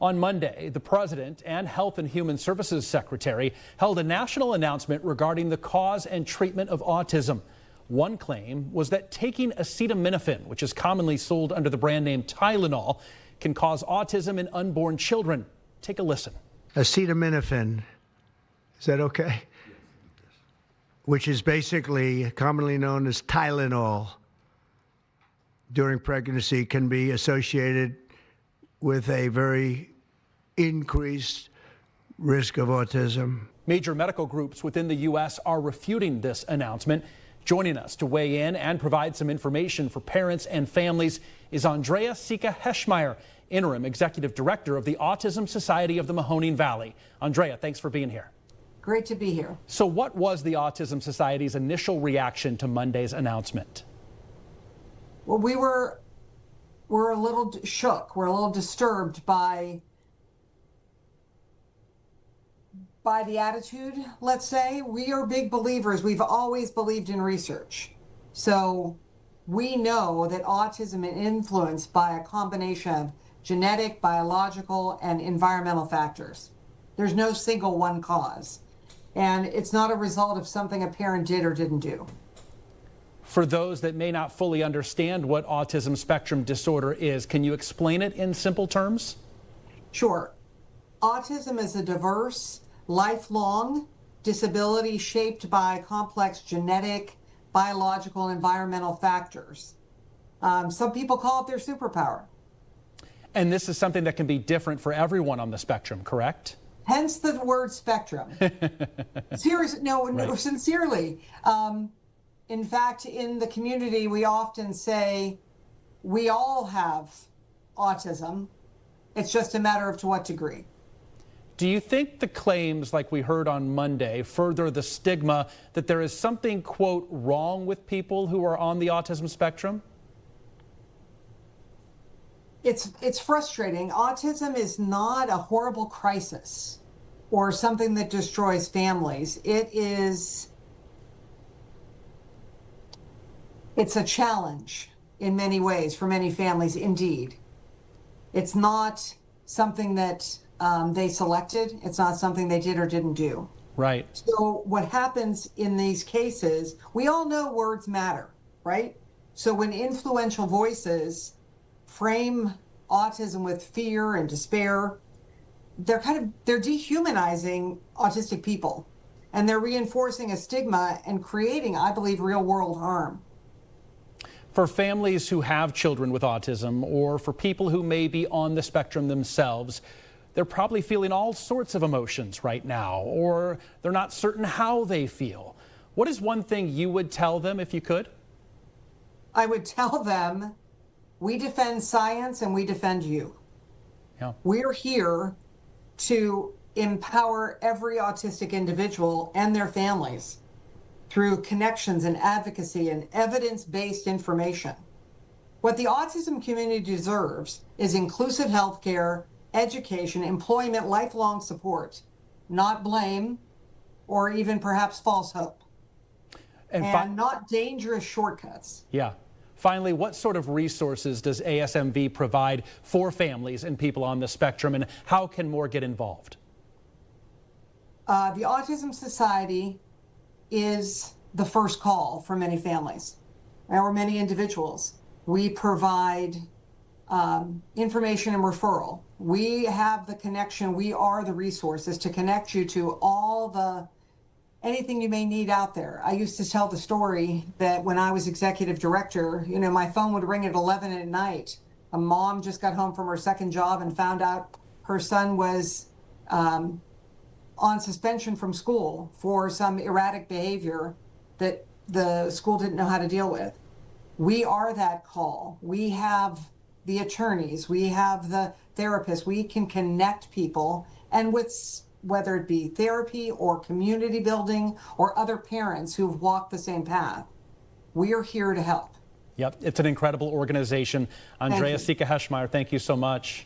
On Monday, the President and Health and Human Services Secretary held a national announcement regarding the cause and treatment of autism. One claim was that taking acetaminophen, which is commonly sold under the brand name Tylenol, can cause autism in unborn children. Take a listen. Acetaminophen, is that okay? Which is basically commonly known as Tylenol during pregnancy, can be associated with a very increased risk of autism. Major medical groups within the U.S. are refuting this announcement. Joining us to weigh in and provide some information for parents and families is Aundrea Cika Heschmeyer, Interim Executive Director of the Autism Society of the Mahoning Valley. Aundrea, thanks for being here. Great to be here. So what was the Autism Society's initial reaction to Monday's announcement? Well, we're a little shook. We're a little disturbed by the attitude, let's say. We are big believers. We've always believed in research. So we know that autism is influenced by a combination of genetic, biological, and environmental factors. There's no single one cause. And it's not a result of something a parent did or didn't do. For those that may not fully understand what autism spectrum disorder is, can you explain it in simple terms? Sure. Autism is a diverse, lifelong disability shaped by complex genetic, biological, and environmental factors. Some people call it their superpower. And this is something that can be different for everyone on the spectrum, correct? Hence the word spectrum. Sincerely. In fact, in the community, we often say we all have autism. It's just a matter of to what degree. Do you think the claims like we heard on Monday further the stigma that there is something, quote, wrong with people who are on the autism spectrum? It's frustrating. Autism is not a horrible crisis or something that destroys families. It's a challenge in many ways for many families, indeed. It's not something that they selected. It's not something they did or didn't do. Right. So what happens in these cases, we all know words matter, right? So when influential voices frame autism with fear and despair, they're dehumanizing autistic people, and they're reinforcing a stigma and creating, I believe, real world harm. For families who have children with autism, or for people who may be on the spectrum themselves, they're probably feeling all sorts of emotions right now, or they're not certain how they feel. What is one thing you would tell them if you could? I would tell them, we defend science and we defend you. Yeah. We're here to empower every autistic individual and their families through connections and advocacy and evidence-based information. What the autism community deserves is inclusive healthcare, education, employment, lifelong support, not blame or even perhaps false hope, and not dangerous shortcuts. Yeah. Finally, what sort of resources does ASMV provide for families and people on the spectrum, and how can more get involved? The Autism Society is the first call for many families or many individuals. We provide information and referral. We have the connection. We are the resources to connect you to anything you may need out there. I used to tell the story that when I was executive director, my phone would ring at 11 at night. A mom just got home from her second job and found out her son was on suspension from school for some erratic behavior that the school didn't know how to deal with. We are that call. We have the attorneys. We have the therapists. We can connect people, and whether it be therapy or community building or other parents who've walked the same path, we are here to help. Yep, it's an incredible organization. Aundrea Cika Heschmeyer, thank you so much.